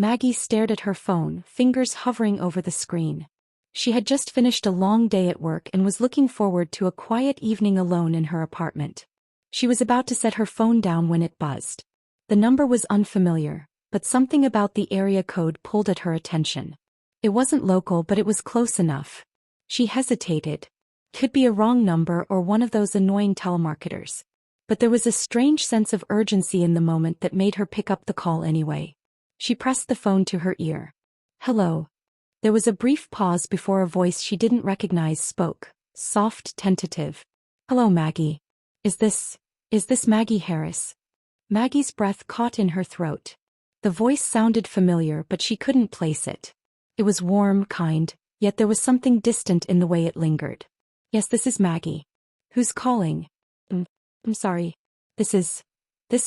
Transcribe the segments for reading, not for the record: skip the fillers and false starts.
Maggie stared at her phone, fingers hovering over the screen. She had just finished a long day at work and was looking forward to a quiet evening alone in her apartment. She was about to set her phone down when it buzzed. The number was unfamiliar, but something about the area code pulled at her attention. It wasn't local, but it was close enough. She hesitated. Could be a wrong number or one of those annoying telemarketers. But there was a strange sense of urgency in the moment that made her pick up the call anyway. She pressed the phone to her ear. Hello. There was a brief pause before a voice she didn't recognize spoke, soft, tentative. Hello, Maggie. Is this Maggie Harris? Maggie's breath caught in her throat. The voice sounded familiar, but she couldn't place it. It was warm, kind, yet there was something distant in the way it lingered. Yes, this is Maggie. Who's calling? I'm sorry. This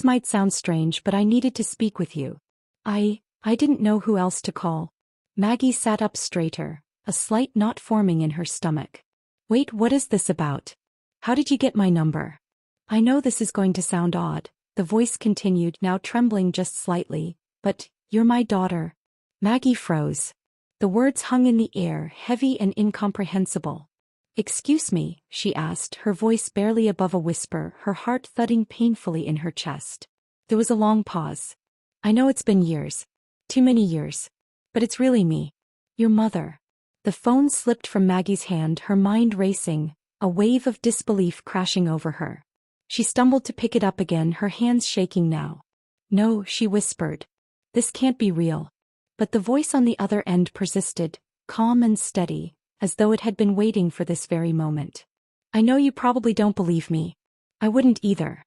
might sound strange, but I needed to speak with you. I didn't know who else to call. Maggie sat up straighter, a slight knot forming in her stomach. Wait, what is this about? How did you get my number? I know this is going to sound odd, the voice continued, now trembling just slightly, but you're my daughter. Maggie froze. The words hung in the air, heavy and incomprehensible. Excuse me, she asked, her voice barely above a whisper, her heart thudding painfully in her chest. There was a long pause. I know it's been years. Too many years. But it's really me. Your mother. The phone slipped from Maggie's hand, her mind racing, a wave of disbelief crashing over her. She stumbled to pick it up again, her hands shaking now. No, she whispered. This can't be real. But the voice on the other end persisted, calm and steady, as though it had been waiting for this very moment. I know you probably don't believe me. I wouldn't either.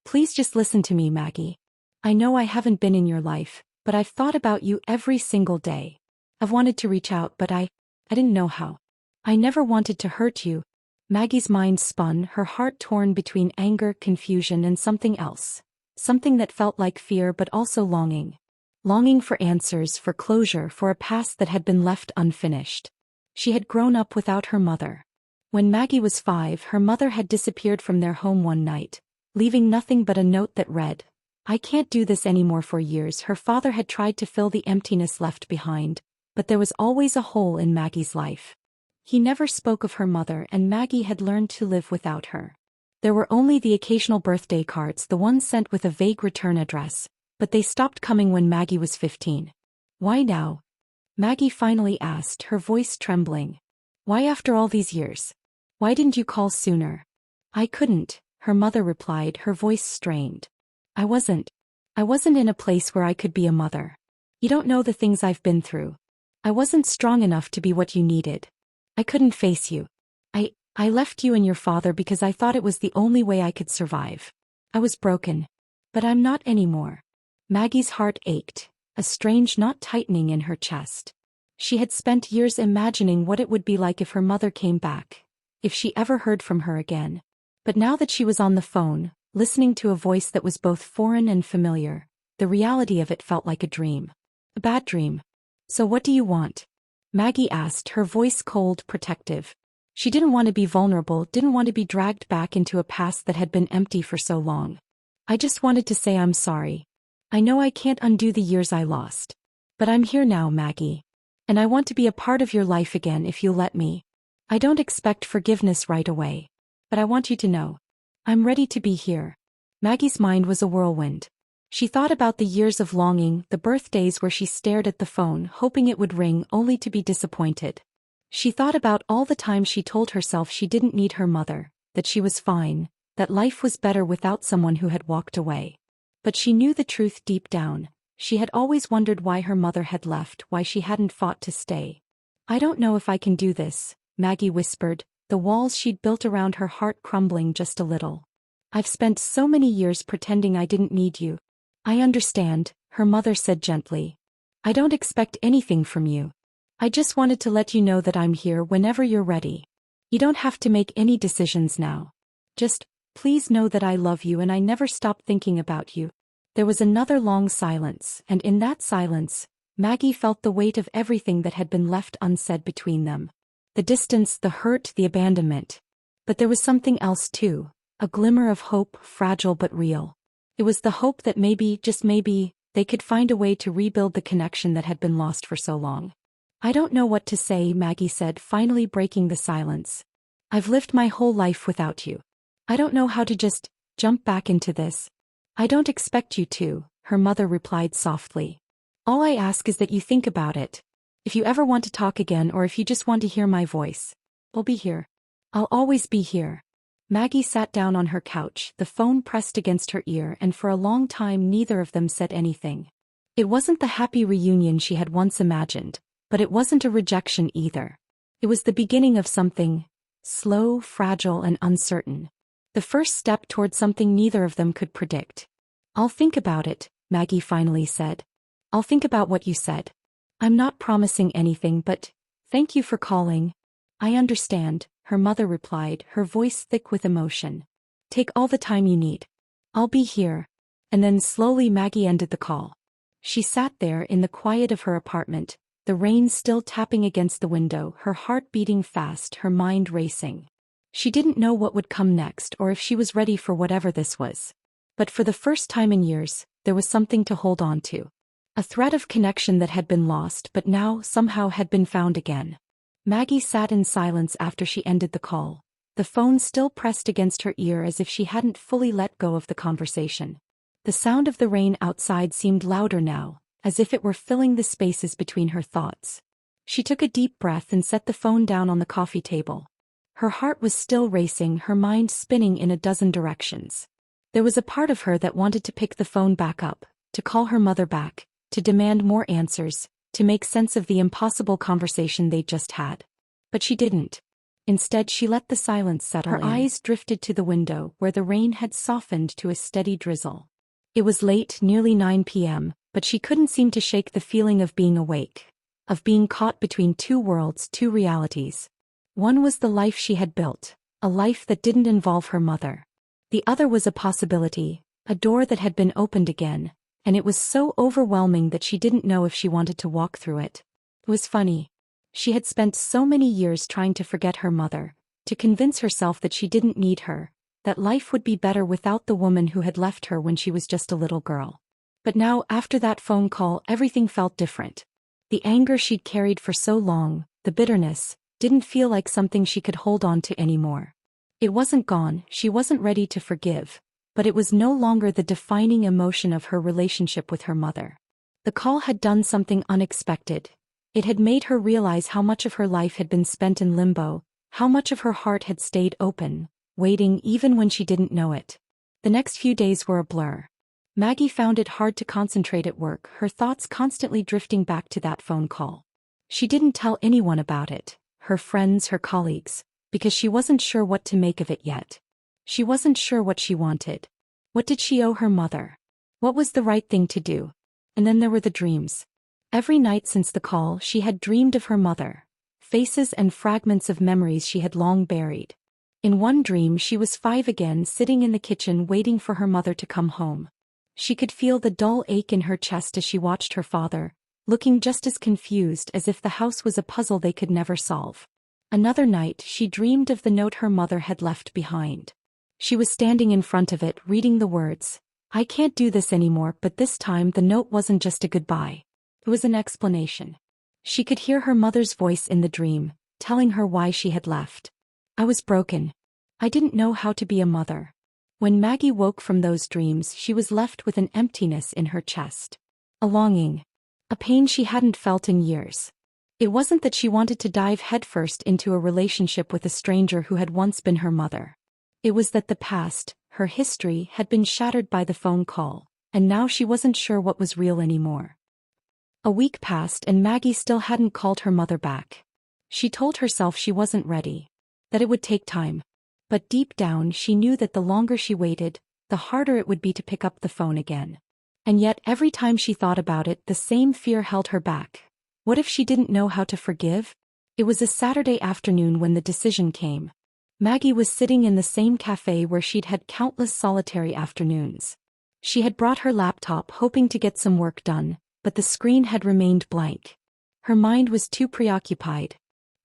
Please just listen to me, Maggie. I know I haven't been in your life, but I've thought about you every single day. I've wanted to reach out, but I didn't know how. I never wanted to hurt you. Maggie's mind spun, her heart torn between anger, confusion, and something else. Something that felt like fear but also longing. Longing for answers, for closure, for a past that had been left unfinished. She had grown up without her mother. When Maggie was 5, her mother had disappeared from their home one night, leaving nothing but a note that read, I can't do this anymore. For years her father had tried to fill the emptiness left behind, but there was always a hole in Maggie's life. He never spoke of her mother, and Maggie had learned to live without her. There were only the occasional birthday cards, the ones sent with a vague return address, but they stopped coming when Maggie was 15. Why now? Maggie finally asked, her voice trembling. Why after all these years? Why didn't you call sooner? I couldn't, her mother replied, her voice strained. I wasn't in a place where I could be a mother. You don't know the things I've been through. I wasn't strong enough to be what you needed. I couldn't face you. I left you and your father because I thought it was the only way I could survive. I was broken. But I'm not anymore. Maggie's heart ached, a strange knot tightening in her chest. She had spent years imagining what it would be like if her mother came back, if she ever heard from her again. But now that she was on the phone, listening to a voice that was both foreign and familiar, the reality of it felt like a dream. A bad dream. So what do you want? Maggie asked, her voice cold, protective. She didn't want to be vulnerable, didn't want to be dragged back into a past that had been empty for so long. I just wanted to say I'm sorry. I know I can't undo the years I lost. But I'm here now, Maggie. And I want to be a part of your life again if you'll let me. I don't expect forgiveness right away. But I want you to know. I'm ready to be here. Maggie's mind was a whirlwind. She thought about the years of longing, the birthdays where she stared at the phone, hoping it would ring, only to be disappointed. She thought about all the times she told herself she didn't need her mother, that she was fine, that life was better without someone who had walked away. But she knew the truth deep down. She had always wondered why her mother had left, why she hadn't fought to stay. I don't know if I can do this, Maggie whispered, the walls she'd built around her heart crumbling just a little. I've spent so many years pretending I didn't need you. I understand, her mother said gently. I don't expect anything from you. I just wanted to let you know that I'm here whenever you're ready. You don't have to make any decisions now. Just, please know that I love you and I never stop thinking about you. There was another long silence, and in that silence, Maggie felt the weight of everything that had been left unsaid between them. The distance, the hurt, the abandonment. But there was something else too, a glimmer of hope, fragile but real. It was the hope that maybe, just maybe, they could find a way to rebuild the connection that had been lost for so long. "I don't know what to say," Maggie said, finally breaking the silence. "I've lived my whole life without you. I don't know how to just jump back into this." "I don't expect you to," her mother replied softly. "All I ask is that you think about it. If you ever want to talk again or if you just want to hear my voice, I'll be here. I'll always be here." Maggie sat down on her couch, the phone pressed against her ear, and for a long time neither of them said anything. It wasn't the happy reunion she had once imagined, but it wasn't a rejection either. It was the beginning of something slow, fragile, and uncertain. The first step toward something neither of them could predict. "I'll think about it," Maggie finally said. "I'll think about what you said. I'm not promising anything, but thank you for calling." "I understand," her mother replied, her voice thick with emotion. "Take all the time you need. I'll be here." And then slowly Maggie ended the call. She sat there in the quiet of her apartment, the rain still tapping against the window, her heart beating fast, her mind racing. She didn't know what would come next or if she was ready for whatever this was. But for the first time in years, there was something to hold on to. A thread of connection that had been lost but now somehow had been found again. Maggie sat in silence after she ended the call, the phone still pressed against her ear as if she hadn't fully let go of the conversation. The sound of the rain outside seemed louder now, as if it were filling the spaces between her thoughts. She took a deep breath and set the phone down on the coffee table. Her heart was still racing, her mind spinning in a dozen directions. There was a part of her that wanted to pick the phone back up, to call her mother back, to demand more answers, to make sense of the impossible conversation they'd just had. But she didn't. Instead, she let the silence settle in. Her eyes drifted to the window, where the rain had softened to a steady drizzle. It was late, nearly 9 p.m., but she couldn't seem to shake the feeling of being awake, of being caught between two worlds, two realities. One was the life she had built, a life that didn't involve her mother. The other was a possibility, a door that had been opened again, and it was so overwhelming that she didn't know if she wanted to walk through it. It was funny. She had spent so many years trying to forget her mother, to convince herself that she didn't need her, that life would be better without the woman who had left her when she was just a little girl. But now, after that phone call, everything felt different. The anger she'd carried for so long, the bitterness, didn't feel like something she could hold on to anymore. It wasn't gone, she wasn't ready to forgive, but it was no longer the defining emotion of her relationship with her mother. The call had done something unexpected. It had made her realize how much of her life had been spent in limbo, how much of her heart had stayed open, waiting even when she didn't know it. The next few days were a blur. Maggie found it hard to concentrate at work, her thoughts constantly drifting back to that phone call. She didn't tell anyone about it, her friends, her colleagues, because she wasn't sure what to make of it yet. She wasn't sure what she wanted. What did she owe her mother? What was the right thing to do? And then there were the dreams. Every night since the call, she had dreamed of her mother, faces and fragments of memories she had long buried. In one dream, she was 5 again, sitting in the kitchen waiting for her mother to come home. She could feel the dull ache in her chest as she watched her father, looking just as confused as if the house was a puzzle they could never solve. Another night, she dreamed of the note her mother had left behind. She was standing in front of it, reading the words, "I can't do this anymore," but this time the note wasn't just a goodbye. It was an explanation. She could hear her mother's voice in the dream, telling her why she had left. "I was broken. I didn't know how to be a mother." When Maggie woke from those dreams, she was left with an emptiness in her chest. A longing. A pain she hadn't felt in years. It wasn't that she wanted to dive headfirst into a relationship with a stranger who had once been her mother. It was that the past, her history, had been shattered by the phone call, and now she wasn't sure what was real anymore. A week passed and Maggie still hadn't called her mother back. She told herself she wasn't ready, that it would take time. But deep down she knew that the longer she waited, the harder it would be to pick up the phone again. And yet every time she thought about it, the same fear held her back. What if she didn't know how to forgive? It was a Saturday afternoon when the decision came. Maggie was sitting in the same cafe where she'd had countless solitary afternoons. She had brought her laptop hoping to get some work done, but the screen had remained blank. Her mind was too preoccupied.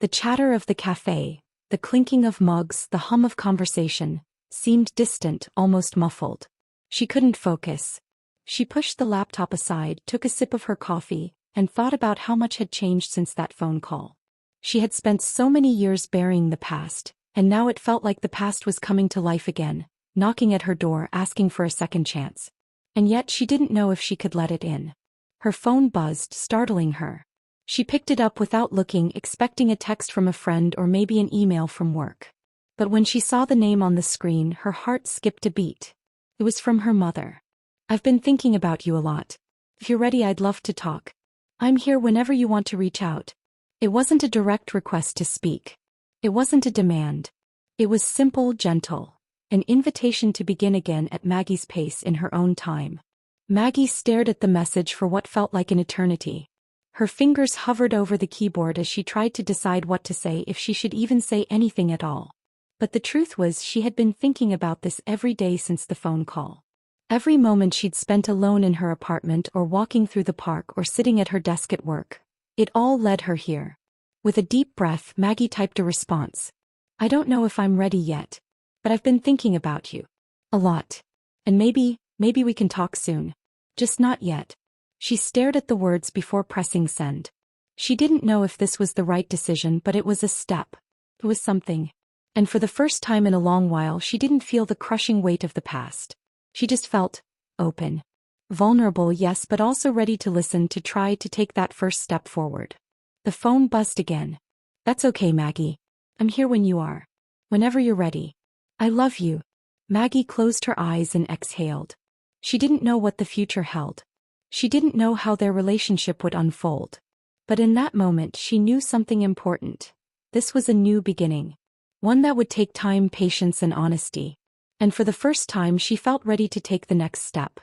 The chatter of the cafe, the clinking of mugs, the hum of conversation, seemed distant, almost muffled. She couldn't focus. She pushed the laptop aside, took a sip of her coffee, and thought about how much had changed since that phone call. She had spent so many years burying the past, and now it felt like the past was coming to life again, knocking at her door asking for a second chance. And yet she didn't know if she could let it in. Her phone buzzed, startling her. She picked it up without looking, expecting a text from a friend or maybe an email from work. But when she saw the name on the screen, her heart skipped a beat. It was from her mother. "I've been thinking about you a lot. If you're ready, I'd love to talk. I'm here whenever you want to reach out." It wasn't a direct request to speak. It wasn't a demand. It was simple, gentle. An invitation to begin again at Maggie's pace in her own time. Maggie stared at the message for what felt like an eternity. Her fingers hovered over the keyboard as she tried to decide what to say, if she should even say anything at all. But the truth was, she had been thinking about this every day since the phone call. Every moment she'd spent alone in her apartment or walking through the park or sitting at her desk at work. It all led her here. With a deep breath, Maggie typed a response. "I don't know if I'm ready yet. But I've been thinking about you. A lot. And maybe we can talk soon. Just not yet." She stared at the words before pressing send. She didn't know if this was the right decision, but it was a step. It was something. And for the first time in a long while, she didn't feel the crushing weight of the past. She just felt open. Vulnerable, yes, but also ready to listen, to try to take that first step forward. The phone buzzed again. "That's okay, Maggie. I'm here when you are. Whenever you're ready. I love you." Maggie closed her eyes and exhaled. She didn't know what the future held. She didn't know how their relationship would unfold. But in that moment, she knew something important. This was a new beginning. One that would take time, patience, and honesty. And for the first time, she felt ready to take the next step.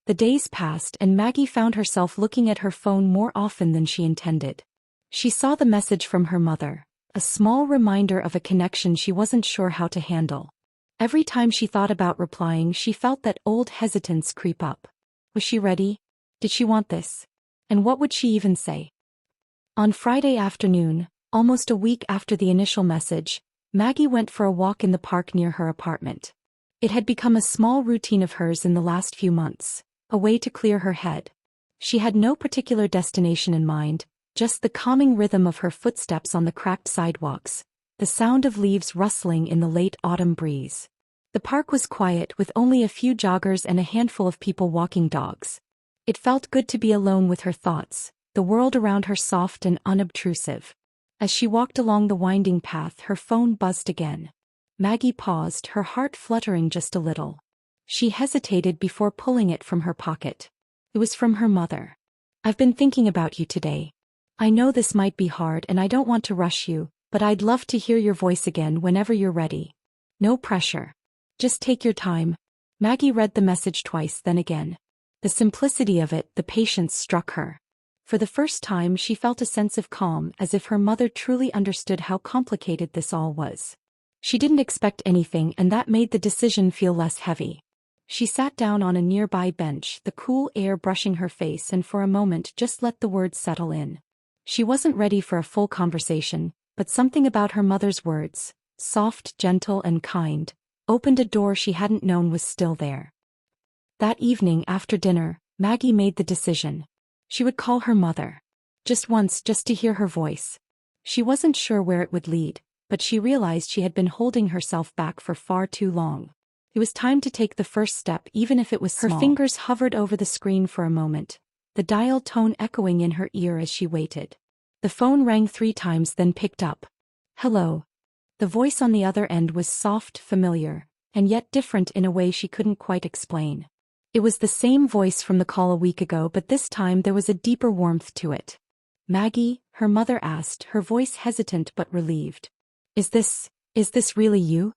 The days passed, and Maggie found herself looking at her phone more often than she intended. She saw the message from her mother, a small reminder of a connection she wasn't sure how to handle. Every time she thought about replying, she felt that old hesitance creep up. Was she ready? Did she want this? And what would she even say? On Friday afternoon, almost a week after the initial message, Maggie went for a walk in the park near her apartment. It had become a small routine of hers in the last few months, a way to clear her head. She had no particular destination in mind, just the calming rhythm of her footsteps on the cracked sidewalks, the sound of leaves rustling in the late autumn breeze. The park was quiet, with only a few joggers and a handful of people walking dogs. It felt good to be alone with her thoughts, the world around her soft and unobtrusive. As she walked along the winding path, her phone buzzed again. Maggie paused, her heart fluttering just a little. She hesitated before pulling it from her pocket. It was from her mother. "I've been thinking about you today. I know this might be hard and I don't want to rush you, but I'd love to hear your voice again whenever you're ready. No pressure. Just take your time." Maggie read the message twice, then again. The simplicity of it, the patience struck her. For the first time, she felt a sense of calm, as if her mother truly understood how complicated this all was. She didn't expect anything, and that made the decision feel less heavy. She sat down on a nearby bench, the cool air brushing her face, and for a moment just let the words settle in. She wasn't ready for a full conversation, but something about her mother's words, soft, gentle, and kind, opened a door she hadn't known was still there. That evening after dinner, Maggie made the decision. She would call her mother. Just once, just to hear her voice. She wasn't sure where it would lead, but she realized she had been holding herself back for far too long. It was time to take the first step, even if it was small. Her fingers hovered over the screen for a moment, the dial tone echoing in her ear as she waited. The phone rang 3 times, then picked up. "Hello." The voice on the other end was soft, familiar, and yet different in a way she couldn't quite explain. It was the same voice from the call a week ago, but this time there was a deeper warmth to it. "Maggie?" her mother asked, her voice hesitant but relieved. Is this really you?"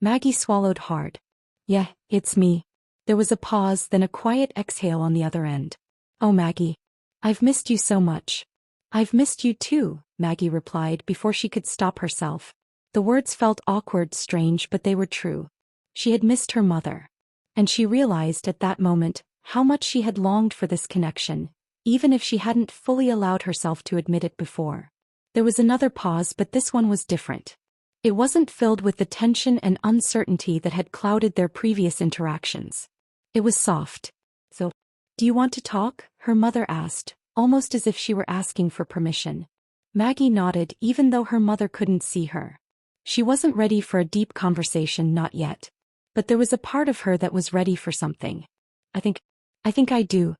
Maggie swallowed hard. "Yeah, it's me." There was a pause, then a quiet exhale on the other end. "Oh, Maggie. I've missed you so much." "I've missed you too," Maggie replied before she could stop herself. The words felt awkward, strange, but they were true. She had missed her mother. And she realized at that moment how much she had longed for this connection, even if she hadn't fully allowed herself to admit it before. There was another pause, but this one was different. It wasn't filled with the tension and uncertainty that had clouded their previous interactions. It was soft. "So, Do you want to talk? Her mother asked, almost as if she were asking for permission. Maggie nodded even though her mother couldn't see her. She wasn't ready for a deep conversation, not yet. But there was a part of her that was ready for something. I think I do.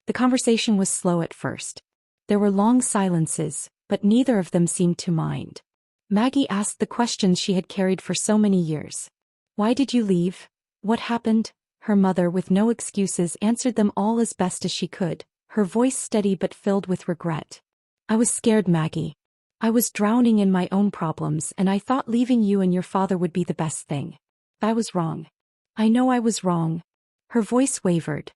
The conversation was slow at first. There were long silences, but neither of them seemed to mind. Maggie asked the questions she had carried for so many years. Why did you leave? What happened? Her mother, with no excuses, answered them all as best as she could, her voice steady but filled with regret. I was scared, Maggie. I was drowning in my own problems, and I thought leaving you and your father would be the best thing. I was wrong. I know I was wrong. Her voice wavered.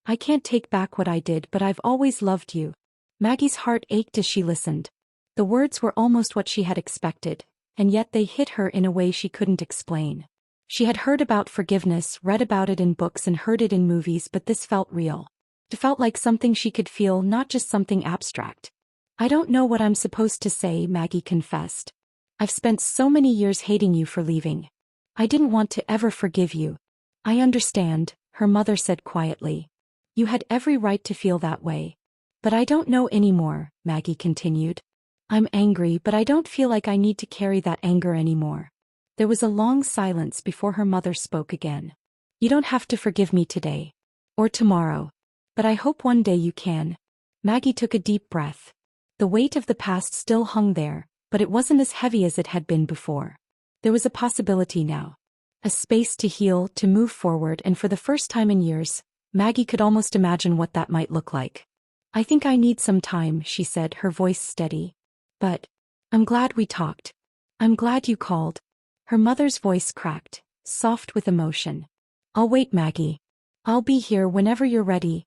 I can't take back what I did, but I've always loved you. Maggie's heart ached as she listened. The words were almost what she had expected, and yet they hit her in a way she couldn't explain. She had heard about forgiveness, read about it in books and heard it in movies, but this felt real. It felt like something she could feel, not just something abstract. I don't know what I'm supposed to say, Maggie confessed. I've spent so many years hating you for leaving. I didn't want to ever forgive you. I understand, her mother said quietly. You had every right to feel that way. But I don't know anymore, Maggie continued. I'm angry, but I don't feel like I need to carry that anger anymore. There was a long silence before her mother spoke again. You don't have to forgive me today. Or tomorrow. But I hope one day you can. Maggie took a deep breath. The weight of the past still hung there, but it wasn't as heavy as it had been before. There was a possibility now. A space to heal, to move forward, and for the first time in years, Maggie could almost imagine what that might look like. I think I need some time, she said, her voice steady. But I'm glad we talked. I'm glad you called. Her mother's voice cracked, soft with emotion. I'll wait, Maggie. I'll be here whenever you're ready.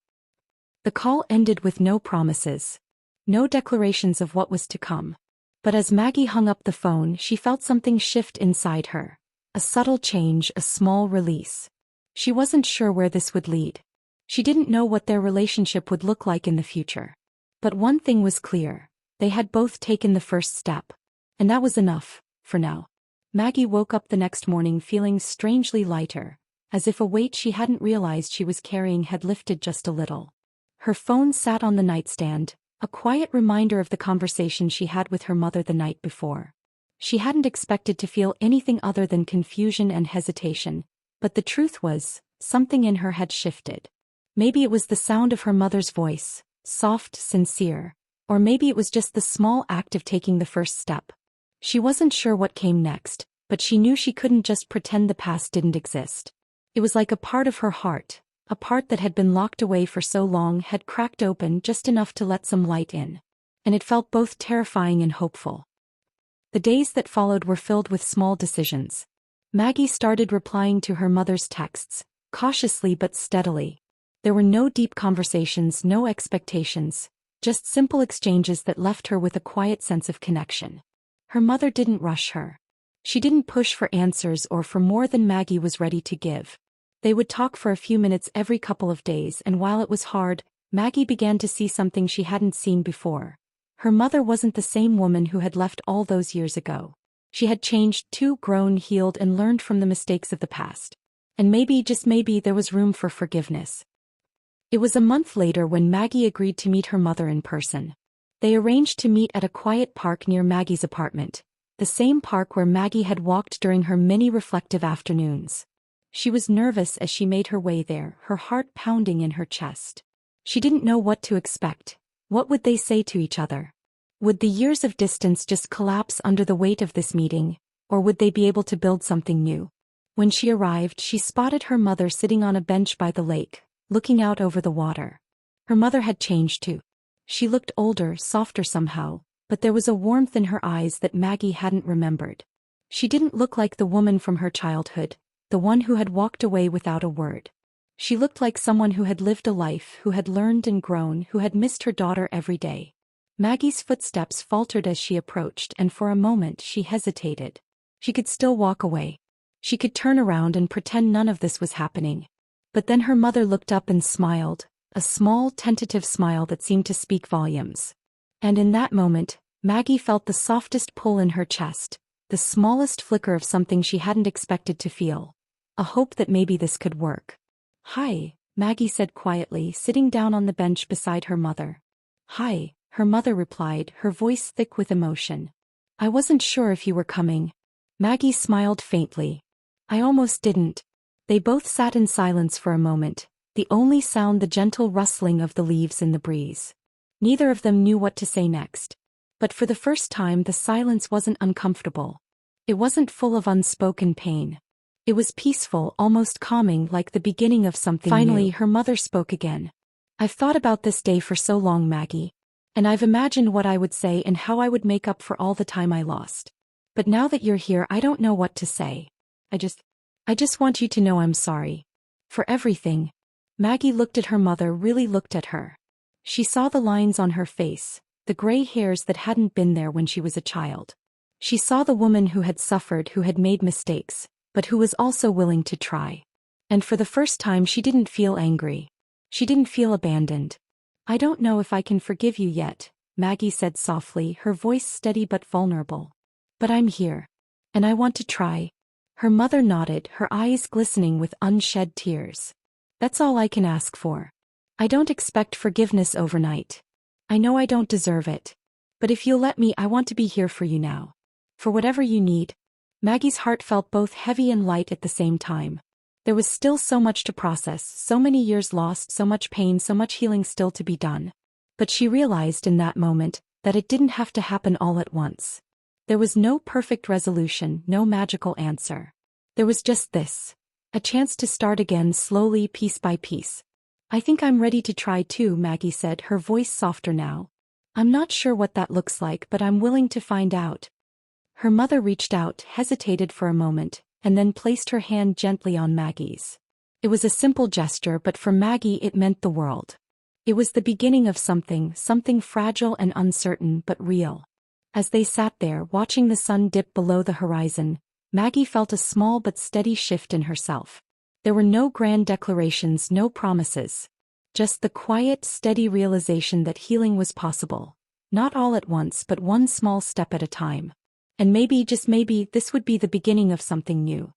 The call ended with no promises. No declarations of what was to come. But as Maggie hung up the phone, she felt something shift inside her. A subtle change, a small release. She wasn't sure where this would lead. She didn't know what their relationship would look like in the future. But one thing was clear. They had both taken the first step. And that was enough, for now. Maggie woke up the next morning feeling strangely lighter, as if a weight she hadn't realized she was carrying had lifted just a little. Her phone sat on the nightstand, a quiet reminder of the conversation she had with her mother the night before. She hadn't expected to feel anything other than confusion and hesitation, but the truth was, something in her had shifted. Maybe it was the sound of her mother's voice, soft, sincere, or maybe it was just the small act of taking the first step. She wasn't sure what came next, but she knew she couldn't just pretend the past didn't exist. It was like a part of her heart, a part that had been locked away for so long, had cracked open just enough to let some light in. And it felt both terrifying and hopeful. The days that followed were filled with small decisions. Maggie started replying to her mother's texts, cautiously but steadily. There were no deep conversations, no expectations, just simple exchanges that left her with a quiet sense of connection. Her mother didn't rush her. She didn't push for answers or for more than Maggie was ready to give. They would talk for a few minutes every couple of days, and while it was hard, Maggie began to see something she hadn't seen before. Her mother wasn't the same woman who had left all those years ago. She had changed too, grown, healed, and learned from the mistakes of the past. And maybe, just maybe, there was room for forgiveness. It was a month later when Maggie agreed to meet her mother in person. They arranged to meet at a quiet park near Maggie's apartment, the same park where Maggie had walked during her many reflective afternoons. She was nervous as she made her way there, her heart pounding in her chest. She didn't know what to expect. What would they say to each other? Would the years of distance just collapse under the weight of this meeting, or would they be able to build something new? When she arrived, she spotted her mother sitting on a bench by the lake, looking out over the water. Her mother had changed too. She looked older, softer somehow, but there was a warmth in her eyes that Maggie hadn't remembered. She didn't look like the woman from her childhood, the one who had walked away without a word. She looked like someone who had lived a life, who had learned and grown, who had missed her daughter every day. Maggie's footsteps faltered as she approached, and for a moment she hesitated. She could still walk away. She could turn around and pretend none of this was happening. But then her mother looked up and smiled, a small, tentative smile that seemed to speak volumes. And in that moment, Maggie felt the softest pull in her chest, the smallest flicker of something she hadn't expected to feel. A hope that maybe this could work. "Hi," Maggie said quietly, sitting down on the bench beside her mother. Hi, her mother replied, her voice thick with emotion. I wasn't sure if you were coming. Maggie smiled faintly. I almost didn't. They both sat in silence for a moment, the only sound the gentle rustling of the leaves in the breeze. Neither of them knew what to say next. But for the first time the silence wasn't uncomfortable. It wasn't full of unspoken pain. It was peaceful, almost calming, like the beginning of something new. Finally, her mother spoke again. I've thought about this day for so long, Maggie. And I've imagined what I would say and how I would make up for all the time I lost. But now that you're here, I don't know what to say. I just want you to know I'm sorry. For everything. Maggie looked at her mother, really looked at her. She saw the lines on her face, the gray hairs that hadn't been there when she was a child. She saw the woman who had suffered, who had made mistakes, but who was also willing to try. And for the first time she didn't feel angry. She didn't feel abandoned. I don't know if I can forgive you yet, Maggie said softly, her voice steady but vulnerable. But I'm here. And I want to try. Her mother nodded, her eyes glistening with unshed tears. That's all I can ask for. I don't expect forgiveness overnight. I know I don't deserve it. But if you'll let me, I want to be here for you now. For whatever you need. Maggie's heart felt both heavy and light at the same time. There was still so much to process, so many years lost, so much pain, so much healing still to be done. But she realized in that moment that it didn't have to happen all at once. There was no perfect resolution, no magical answer. There was just this. A chance to start again slowly, piece by piece. I think I'm ready to try too, Maggie said, her voice softer now. I'm not sure what that looks like, but I'm willing to find out. Her mother reached out, hesitated for a moment, and then placed her hand gently on Maggie's. It was a simple gesture, but for Maggie it meant the world. It was the beginning of something fragile and uncertain but real. As they sat there, watching the sun dip below the horizon, Maggie felt a small but steady shift in herself. There were no grand declarations, no promises. Just the quiet, steady realization that healing was possible. Not all at once, but one small step at a time. And maybe, just maybe, this would be the beginning of something new.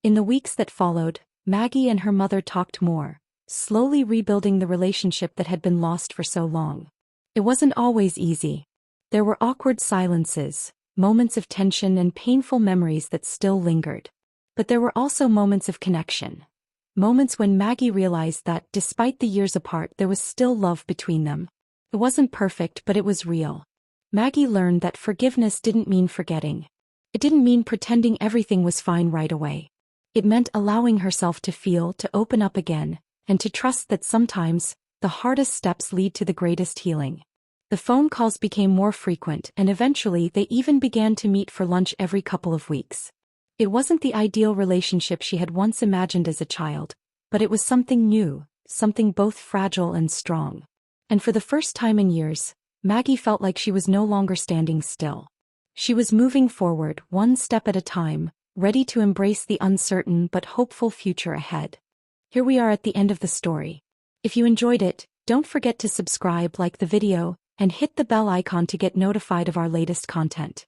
In the weeks that followed, Maggie and her mother talked more, slowly rebuilding the relationship that had been lost for so long. It wasn't always easy. There were awkward silences, moments of tension and painful memories that still lingered. But there were also moments of connection. Moments when Maggie realized that, despite the years apart, there was still love between them. It wasn't perfect, but it was real. Maggie learned that forgiveness didn't mean forgetting. It didn't mean pretending everything was fine right away. It meant allowing herself to feel, to open up again, and to trust that sometimes, the hardest steps lead to the greatest healing. The phone calls became more frequent, and eventually they even began to meet for lunch every couple of weeks. It wasn't the ideal relationship she had once imagined as a child, but it was something new, something both fragile and strong. And for the first time in years, Maggie felt like she was no longer standing still. She was moving forward, one step at a time, ready to embrace the uncertain but hopeful future ahead. Here we are at the end of the story. If you enjoyed it, don't forget to subscribe, like the video, and hit the bell icon to get notified of our latest content.